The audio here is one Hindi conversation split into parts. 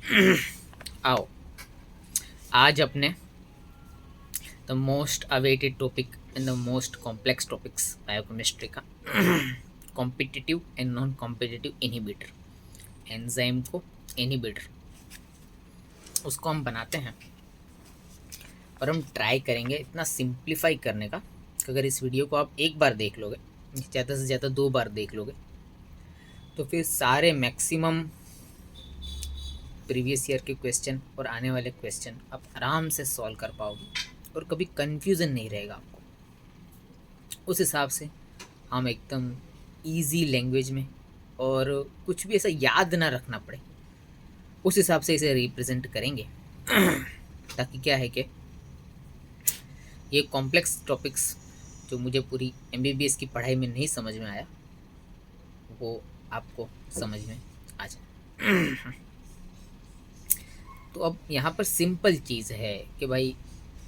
आओ आज अपने the most awaited topic in the most complex topics biochemistry का competitive and non competitive inhibitor enzyme को इनहिबिटर उसको हम बनाते हैं और हम ट्राई करेंगे इतना सिंप्लीफाई करने का कि अगर इस वीडियो को आप एक बार देख लोगे, ज़्यादा से ज़्यादा 2 बार देख लोगे, तो फिर सारे मैक्सिमम प्रीवियस ईयर के क्वेश्चन और आने वाले क्वेश्चन आप आराम से सॉल्व कर पाओगे और कभी कन्फ्यूज़न नहीं रहेगा आपको। उस हिसाब से हम एकदम इजी लैंग्वेज में और कुछ भी ऐसा याद ना रखना पड़े, उस हिसाब से इसे रिप्रेजेंट करेंगे ताकि क्या है कि ये कॉम्प्लेक्स टॉपिक्स जो मुझे पूरी MBBS की पढ़ाई में नहीं समझ में आया वो आपको समझ में आ जाए। तो अब यहाँ पर सिंपल चीज़ है कि भाई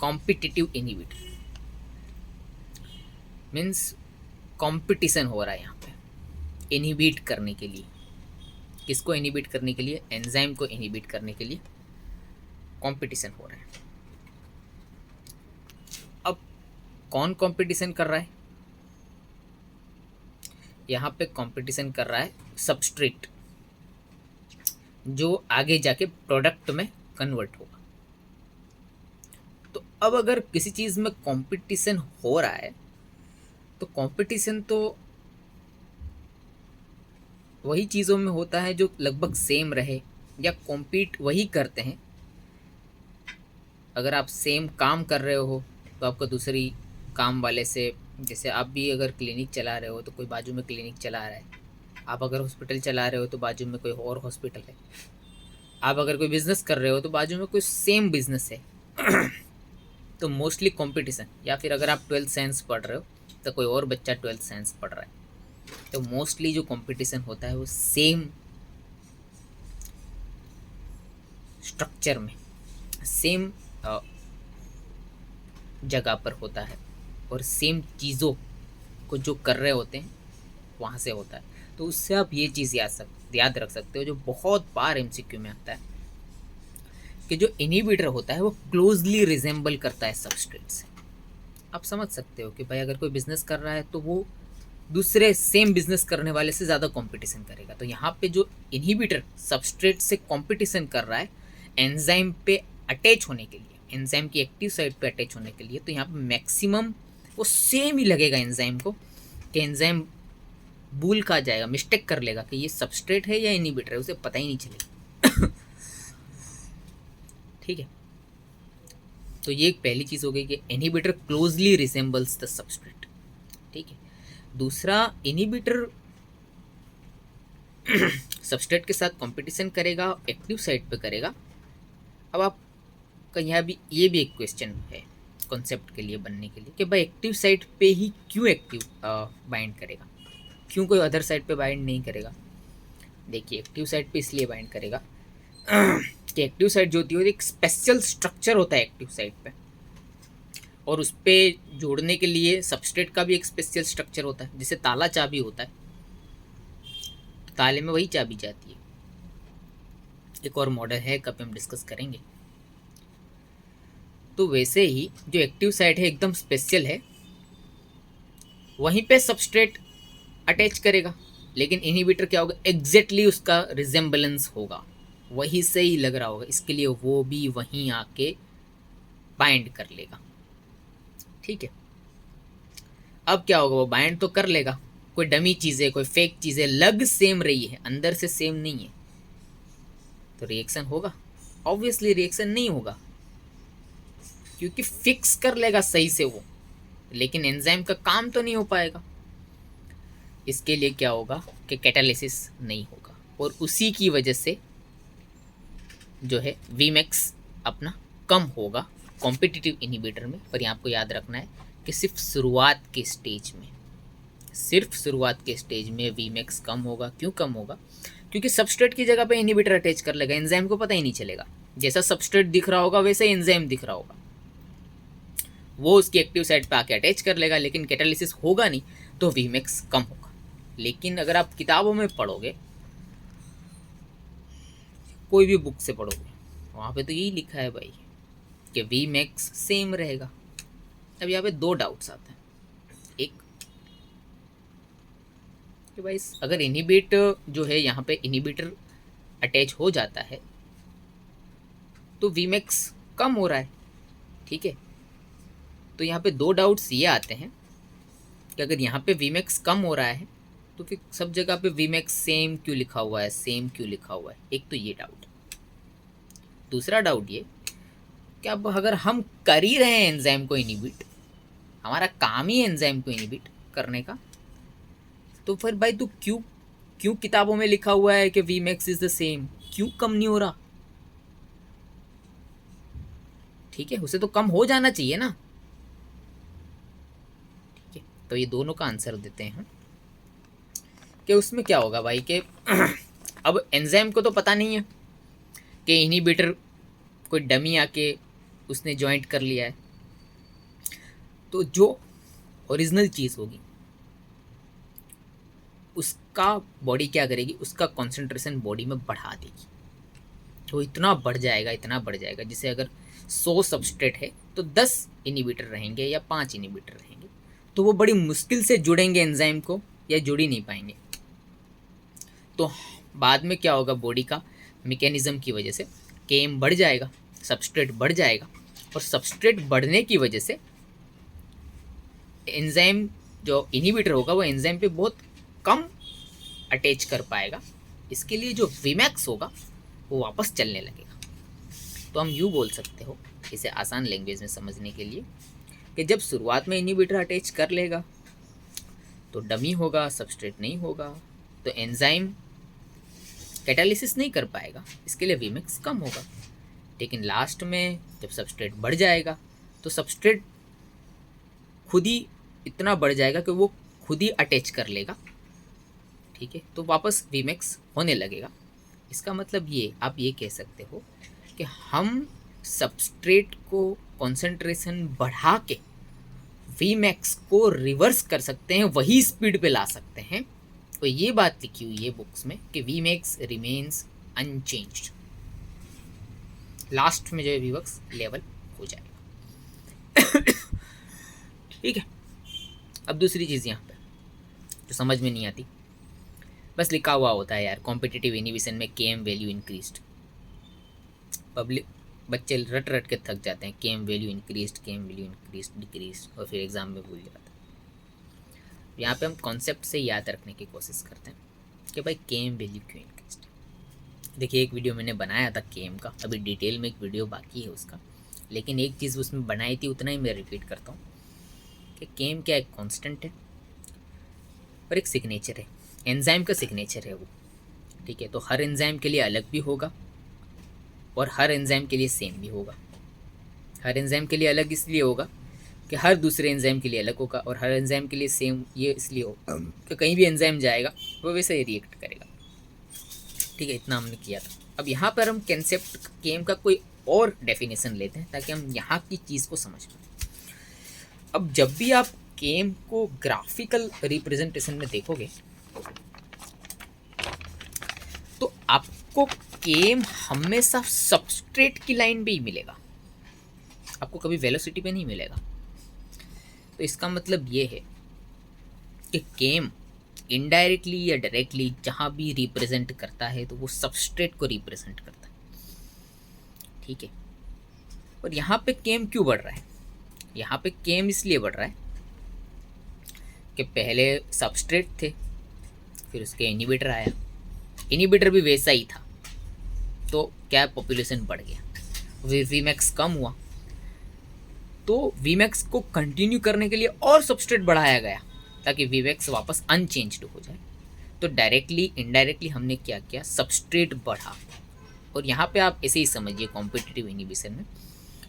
कॉम्पिटिटिव इनहिबिटर मीन्स कंपटीशन हो रहा है यहाँ पे इनहिबिट करने के लिए। किसको इनहिबिट करने के लिए? एंजाइम को इनहिबिट करने के लिए कंपटीशन हो रहा है। अब कौन कंपटीशन कर रहा है? यहाँ पे कंपटीशन कर रहा है सबस्ट्रेट, जो आगे जाके प्रोडक्ट में कन्वर्ट होगा। तो अब अगर किसी चीज़ में कंपटीशन हो रहा है तो कंपटीशन तो वही चीज़ों में होता है जो लगभग सेम रहे या कॉम्पीट वही करते हैं। अगर आप सेम काम कर रहे हो तो आपका दूसरी काम वाले से, जैसे आप भी अगर क्लिनिक चला रहे हो तो कोई बाजू में क्लिनिक चला रहा है, आप अगर हॉस्पिटल चला रहे हो तो बाजू में कोई और हॉस्पिटल है, आप अगर कोई बिज़नेस कर रहे हो तो बाजू में कोई सेम बिज़नेस है तो मोस्टली कंपटीशन। या फिर अगर आप 12th साइंस पढ़ रहे हो तो कोई और बच्चा 12th साइंस पढ़ रहा है, तो मोस्टली जो कंपटीशन होता है वो सेम स्ट्रक्चर में, सेम जगह पर होता है और सेम चीज़ों को जो कर रहे होते हैं वहाँ से होता है। तो उससे आप ये चीज़ याद रख सकते हो, जो बहुत बार MCQ में आता है, कि जो इनहिबिटर होता है वो क्लोजली रिजेंबल करता है सबस्ट्रेट से। आप समझ सकते हो कि भाई अगर कोई बिजनेस कर रहा है तो वो दूसरे सेम बिजनेस करने वाले से ज़्यादा कंपटीशन करेगा। तो यहाँ पे जो इनहिबिटर सबस्ट्रेट से कंपटीशन कर रहा है एंजाइम पे अटैच होने के लिए, एंजाइम की एक्टिव साइट पे अटैच होने के लिए, तो यहाँ पे मैक्सिमम वो सेम ही लगेगा एंजाइम को, कि एंजाइम भूल खा जाएगा, मिस्टेक कर लेगा कि ये सबस्ट्रेट है या इनहिबिटर है, उसे पता ही नहीं चलेगा। ठीक है, तो ये एक पहली चीज़ हो गई कि inhibitor closely resembles the substrate. ठीक है, दूसरा इनहिबिटर सबस्ट्रेट के साथ कंपटीशन करेगा, एक्टिव साइट पे करेगा। अब आपका यहाँ भी ये भी एक क्वेश्चन है कॉन्सेप्ट के लिए बनने के लिए कि भाई एक्टिव साइट पे ही क्यों एक्टिव बाइंड करेगा, क्यों कोई अदर साइट पे बाइंड नहीं करेगा? देखिए, एक्टिव साइट पे इसलिए बाइंड करेगा कि एक्टिव साइट जो होती है एक स्पेशल स्ट्रक्चर होता है एक्टिव साइट पे, और उस पर जोड़ने के लिए सबस्ट्रेट का भी एक स्पेशल स्ट्रक्चर होता है। जैसे ताला चाबी होता है, तो ताले में वही चाबी जाती है। एक और मॉडल है, कभी हम डिस्कस करेंगे। तो वैसे ही जो एक्टिव साइट है एकदम स्पेशल है, वहीं पे सबस्ट्रेट अटैच करेगा, लेकिन इनहिबिटर क्या होगा, एग्जैक्टली उसका रिजेंबलेंस होगा, वही से ही लग रहा होगा, इसके लिए वो भी वहीं आके बाइंड कर लेगा। ठीक है, अब क्या होगा, वो बाइंड तो कर लेगा, कोई डमी चीज़ें, कोई फेक चीज़ें लग सेम रही है, अंदर से सेम नहीं है, तो रिएक्शन होगा? ऑब्वियसली रिएक्शन नहीं होगा, क्योंकि फिक्स कर लेगा सही से वो, लेकिन एंजाइम का काम तो नहीं हो पाएगा। इसके लिए क्या होगा कि कैटालिसिस नहीं होगा, और उसी की वजह से जो है Vmax अपना कम होगा कॉम्पिटिटिव इनहिबिटर में। पर यहाँ आपको याद रखना है कि सिर्फ शुरुआत के स्टेज में Vmax कम होगा। क्यों कम होगा? क्योंकि सबस्ट्रेट की जगह पे इनहिबिटर अटैच कर लेगा, एंजाइम को पता ही नहीं चलेगा। जैसा सबस्ट्रेट दिख रहा होगा वैसे एंजाइम दिख रहा होगा, वो उसकी एक्टिव साइट पे आके अटैच कर लेगा, लेकिन कैटालिसिस होगा नहीं, तो Vmax कम होगा। लेकिन अगर आप किताबों में पढ़ोगे कोई भी बुक से पढ़ोगे वहाँ पे तो यही लिखा है भाई कि वी मैक्स सेम रहेगा। अब यहाँ पे दो डाउट्स आते हैं। एक कि भाई अगर इनहिबिट जो है यहाँ पे इनहिबिटर अटैच हो जाता है तो वी मैक्स कम हो रहा है, ठीक है। तो यहाँ पे दो डाउट्स ये आते हैं कि अगर यहाँ पे वी मैक्स कम हो रहा है तो फिर सब जगह पे वी मैक्स सेम क्यों लिखा हुआ है, सेम क्यों लिखा हुआ है। एक तो ये डाउट। दूसरा डाउट ये कि अब अगर हम कर ही रहे हैं एंजाइम को इनहिबिट, हमारा काम ही है एंजाइम को इनहिबिट करने का, तो फिर भाई तू क्यों क्यों किताबों में लिखा हुआ है कि V max is the same, क्यों कम नहीं हो रहा? ठीक है, उसे तो कम हो जाना चाहिए ना। ठीक है, तो ये दोनों का आंसर देते हैं कि उसमें क्या होगा भाई कि अब एंजाइम को तो पता नहीं है कि इनहिबिटर कोई डमी आके उसने ज्वाइंट कर लिया है, तो जो ओरिजिनल चीज़ होगी उसका बॉडी क्या करेगी, उसका कंसंट्रेशन बॉडी में बढ़ा देगी। तो इतना बढ़ जाएगा, इतना बढ़ जाएगा, जैसे अगर 100 सबस्ट्रेट है तो 10 इनहिबिटर रहेंगे या 5 इनहिबिटर रहेंगे, तो वो बड़ी मुश्किल से जुड़ेंगे एंजाइम को या जुड़ ही नहीं पाएंगे। तो बाद में क्या होगा, बॉडी का मैकेनिज्म की वजह से केएम बढ़ जाएगा, सबस्ट्रेट बढ़ जाएगा, और सबस्ट्रेट बढ़ने की वजह से एंजाइम जो इनहिबिटर होगा वो एंजाइम पे बहुत कम अटैच कर पाएगा। इसके लिए जो वीमैक्स होगा वो वापस चलने लगेगा। तो हम यूँ बोल सकते हो इसे आसान लैंग्वेज में समझने के लिए कि जब शुरुआत में इनहिबिटर अटैच कर लेगा तो डमी होगा, सबस्ट्रेट नहीं होगा, तो एंजाइम कैटालिसिस नहीं कर पाएगा, इसके लिए वीमैक्स कम होगा। लेकिन लास्ट में जब सबस्ट्रेट बढ़ जाएगा तो सबस्ट्रेट खुद ही इतना बढ़ जाएगा कि वो खुद ही अटैच कर लेगा, ठीक है, तो वापस वीमैक्स होने लगेगा। इसका मतलब ये आप ये कह सकते हो कि हम सबस्ट्रेट को कंसंट्रेशन बढ़ा के वीमैक्स को रिवर्स कर सकते हैं, वही स्पीड पे ला सकते हैं। तो ये बात लिखी हुई है बुक्स में कि वीमैक्स रिमेन्स अनचेंज्ड, लास्ट में जो है वीमैक्स लेवल हो जाएगा। ठीक है। अब दूसरी चीज़ यहाँ पे जो समझ में नहीं आती, बस लिखा हुआ होता है यार कॉम्पिटिटिव इनहिबिशन में केएम वैल्यू इंक्रीज्ड। पब्लिक बच्चे रट रट के थक जाते हैं, KM value increased, KM value increased decreased, और फिर एग्जाम में भूल जाते हैं। यहाँ पे हम कॉन्सेप्ट से याद रखने की कोशिश करते हैं कि भाई केएम वैल्यू क्यों इंक्रीज्ड। देखिए एक वीडियो मैंने बनाया था केएम का, अभी डिटेल में एक वीडियो बाकी है उसका, लेकिन एक चीज़ उसमें बनाई थी उतना ही मैं रिपीट करता हूँ कि केएम क्या एक कांस्टेंट है और एक सिग्नेचर है, एंजाइम का सिग्नेचर है वो, ठीक है। तो हर एंजाइम के लिए अलग भी होगा और हर एंजाइम के लिए सेम भी होगा। हर एंजाइम के लिए अलग इसलिए होगा कि हर दूसरे एंजाइम के लिए अलग होगा, और हर एंजाइम के लिए सेम ये इसलिए होगा कि कहीं भी एंजाइम जाएगा वो वैसे ही रिएक्ट करेगा, ठीक है। इतना हमने किया था। अब यहाँ पर हम कंसेप्ट केएम का कोई और डेफिनेशन लेते हैं ताकि हम यहाँ की चीज़ को समझ पाएँ। अब जब भी आप केएम को ग्राफिकल रिप्रेजेंटेशन में देखोगे तो आपको केएम हमेशा सबस्ट्रेट की लाइन पे ही मिलेगा, आपको कभी वेलोसिटी पे नहीं मिलेगा। तो इसका मतलब ये है कि केएम इनडायरेक्टली या डायरेक्टली जहाँ भी रिप्रेजेंट करता है तो वो सबस्ट्रेट को रिप्रेजेंट करता है, ठीक है। और यहाँ पे केएम क्यों बढ़ रहा है? यहाँ पे केएम इसलिए बढ़ रहा है कि पहले सबस्ट्रेट थे, फिर उसके इनहिबिटर आया, इनहिबिटर भी वैसा ही था, तो क्या पॉपुलेशन बढ़ गया, फिर वीमैक्स कम हुआ, तो वीमैक्स को कंटिन्यू करने के लिए और सबस्ट्रेट बढ़ाया गया ताकि वीमैक्स वापस अनचेंज्ड हो जाए। तो डायरेक्टली इनडायरेक्टली हमने क्या किया, सबस्ट्रेट बढ़ा। और यहाँ पे आप ऐसे ही समझिए कॉम्पिटिटिव इनहिबिशन में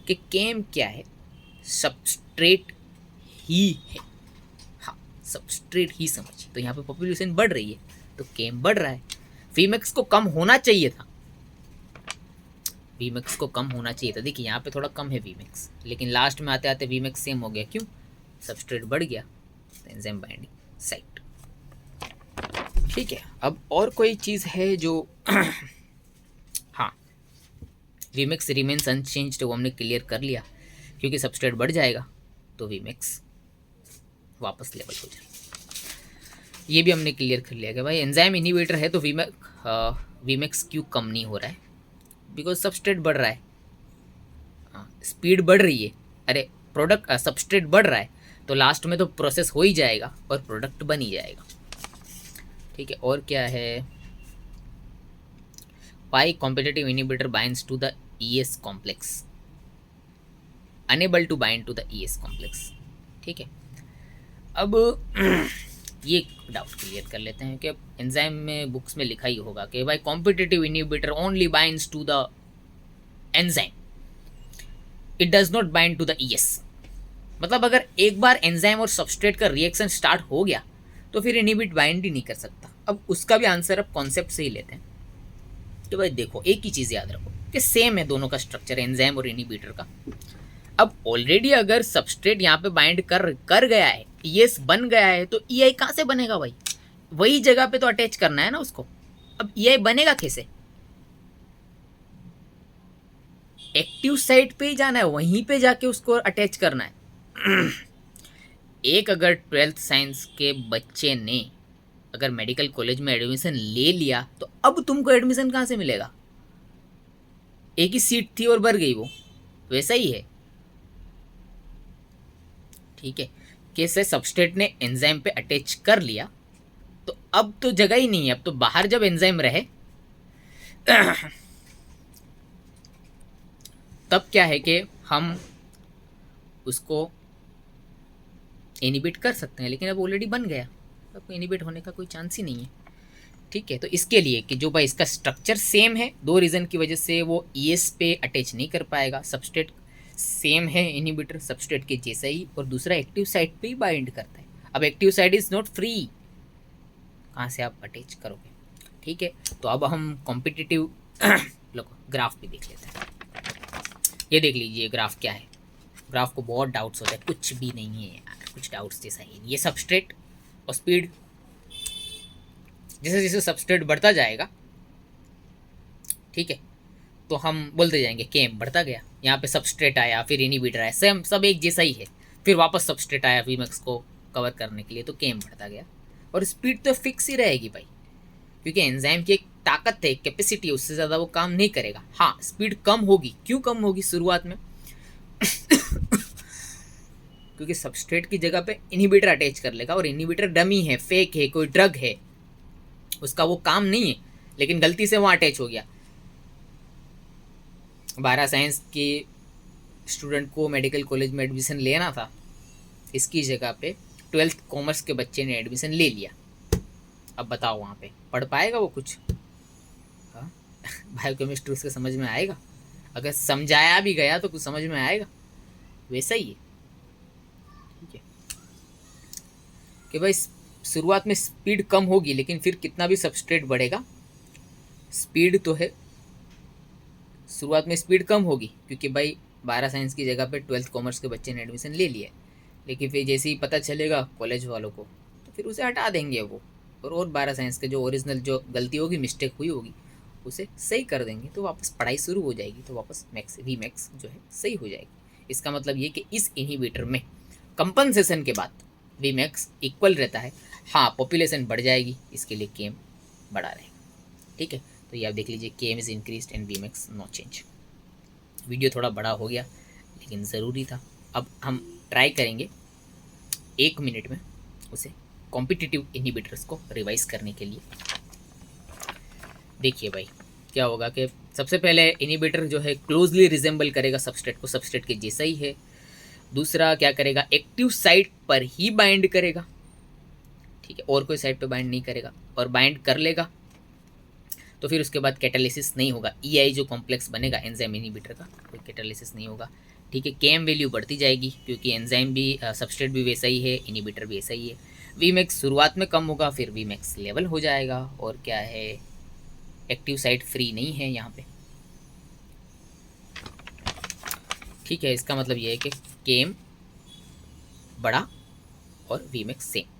कि केएम क्या है, सबस्ट्रेट ही है। हाँ, सबस्ट्रेट ही समझिए। तो यहाँ पे पॉपुलेशन बढ़ रही है तो केएम बढ़ रहा है। वीमैक्स को कम होना चाहिए था, वीमैक्स को कम होना चाहिए था। देखिए यहाँ पे थोड़ा कम है वीमैक्स, लेकिन लास्ट में आते आते वीमैक्स सेम हो गया। क्यों? सबस्ट्रेट बढ़ गया, एंजाइम बाइंडिंग साइट, ठीक है। अब और कोई चीज़ है जो हाँ, वीमेक्स रिमेन्स अनचेंज्ड, वो हमने क्लियर कर लिया, क्योंकि सबस्ट्रेट बढ़ जाएगा तो वीमेक्स वापस लेवल हो जाए। ये भी हमने क्लियर कर लिया कि भाई एंजाइम इनहिबिटर है तो वीमेक्स क्यों कम नहीं हो रहा है, बिकॉज सबस्ट्रेट बढ़ रहा है, स्पीड बढ़ रही है, अरे प्रोडक्ट सबस्ट्रेट बढ़ रहा है तो लास्ट में तो प्रोसेस हो ही जाएगा और प्रोडक्ट बन ही जाएगा। ठीक है, और क्या है, why competitive inhibitor binds to the ES complex, unable to bind to the ES complex. ठीक है, अब ये डाउट क्लियर कर लेते हैं कि एंजाइम में बुक्स में लिखा ही होगा कि भाई competitive inhibitor only binds to the enzyme, it does not bind to the ES। मतलब अगर एक बार एंजाइम और सबस्ट्रेट का रिएक्शन स्टार्ट हो गया तो फिर इनहिबिट बाइंड ही नहीं कर सकता। अब उसका भी आंसर अब कॉन्सेप्ट से ही लेते हैं। तो भाई देखो, एक ही चीज़ याद रखो कि सेम है दोनों का स्ट्रक्चर, एंजाइम और इनहिबिटर का। अब ऑलरेडी अगर सबस्ट्रेट यहाँ पे बाइंड कर गया है, ES बन गया है, तो EI कहाँ से बनेगा भाई, वही जगह पे तो अटैच करना है ना उसको। अब EI बनेगा कैसे, एक्टिव साइट पे ही जाना है, वहीं पे जाके उसको अटैच करना है। एक अगर 12th साइंस के बच्चे ने अगर मेडिकल कॉलेज में एडमिशन ले लिया तो अब तुमको एडमिशन कहाँ से मिलेगा, एक ही सीट थी और भर गई, वो वैसा ही है। ठीक है, कैसे सबस्ट्रेट ने एंजाइम पे अटैच कर लिया तो अब तो जगह ही नहीं है, अब तो बाहर जब एंजाइम रहे तब क्या है कि हम उसको इनहिबिट कर सकते हैं, लेकिन अब ऑलरेडी बन गया, अब इनहिबिट होने का कोई चांस ही नहीं है। ठीक है, तो इसके लिए कि जो भाई इसका स्ट्रक्चर सेम है, दो रीज़न की वजह से वो ES पे अटैच नहीं कर पाएगा, सबस्ट्रेट सेम है इनहिबिटर सबस्ट्रेट के जैसा ही, और दूसरा एक्टिव साइट पे ही बाइंड करता है। अब active site is not free, कहाँ से आप अटैच करोगे। ठीक है, तो अब हम कॉम्पिटिटिव ग्राफ भी देख लेते हैं। ये देख लीजिए ग्राफ क्या है, ग्राफ को बहुत डाउट्स होते हैं, कुछ भी नहीं है यार, कुछ डाउट्स जैसा ही। ये सबस्ट्रेट और स्पीड, जैसे जैसे सबस्ट्रेट बढ़ता जाएगा, ठीक है, तो हम बोलते जाएंगे केम बढ़ता गया, यहाँ पे सबस्ट्रेट आया फिर इनहिबिटर आया, सेम सब एक जैसा ही है, फिर वापस सबस्ट्रेट आया वीमेक्स को कवर करने के लिए, तो केम बढ़ता गया। और स्पीड तो फिक्स ही रहेगी भाई, क्योंकि एंजाइम की एक ताकत है, कैपेसिटी है, उससे ज़्यादा वो काम नहीं करेगा। हाँ, स्पीड कम होगी, क्यों कम होगी शुरुआत में क्योंकि सबस्ट्रेट की जगह पे इनहिबिटर अटैच कर लेगा, और इनहिबिटर डमी है, फेक है, कोई ड्रग है, उसका वो काम नहीं है, लेकिन गलती से वहाँ अटैच हो गया। 12 साइंस के स्टूडेंट को मेडिकल कॉलेज में एडमिशन लेना था, इसकी जगह पे 12th कॉमर्स के बच्चे ने एडमिशन ले लिया। अब बताओ वहाँ पे पढ़ पाएगा वो कुछ, हाँ बायोकेमिस्ट्री उसके समझ में आएगा, अगर समझाया भी गया तो कुछ समझ में आएगा, वैसा ही है। ठीक है, कि भाई शुरुआत में स्पीड कम होगी, लेकिन फिर कितना भी सबस्ट्रेट बढ़ेगा, स्पीड तो है, शुरुआत में स्पीड कम होगी, क्योंकि भाई 12 साइंस की जगह पे 12th कॉमर्स के बच्चे ने एडमिशन ले लिया, लेकिन फिर जैसे ही पता चलेगा कॉलेज वालों को तो फिर उसे हटा देंगे वो, और 12 साइंस के जो ओरिजिनल जो गलती होगी, मिस्टेक हुई होगी, उसे सही कर देंगे, तो वापस पढ़ाई शुरू हो जाएगी, तो वापस वीमेक्स जो है सही हो जाएगी। इसका मतलब ये कि इस इनहिबिटर में कंपनसेशन के बाद वीमेक्स इक्वल रहता है। हाँ, पॉपुलेशन बढ़ जाएगी, इसके लिए केम बढ़ा रहेगा। ठीक है, तो ये आप देख लीजिए, Km is increased and Vmax no change. Video थोड़ा बड़ा हो गया, लेकिन ज़रूरी था। अब हम ट्राई करेंगे 1 मिनट में उसे कॉम्पिटिटिव इनहिबिटर्स को रिवाइज करने के लिए। देखिए भाई क्या होगा कि सबसे पहले इनहिबिटर जो है क्लोजली रिजेंबल करेगा सबस्ट्रेट को, सबस्ट्रेट के जैसा ही है। दूसरा क्या करेगा, एक्टिव साइट पर ही बाइंड करेगा, ठीक है, और कोई साइट पे बाइंड नहीं करेगा, और बाइंड कर लेगा तो फिर उसके बाद कैटालिसिस नहीं होगा, EI जो कॉम्प्लेक्स बनेगा एंजाइम इनहिबिटर का, कोई कैटालिसिस नहीं होगा। ठीक है, केम वैल्यू बढ़ती जाएगी, क्योंकि एंजाइम भी सबस्ट्रेट भी वैसा ही है, इनहिबिटर भी वैसा ही है। वीमेक्स शुरुआत में कम होगा, फिर वीमेक्स लेवल हो जाएगा। और क्या है, एक्टिव साइट फ्री नहीं है यहाँ पे। ठीक है, इसका मतलब ये है कि केम बड़ा और वीमेक्स सेम।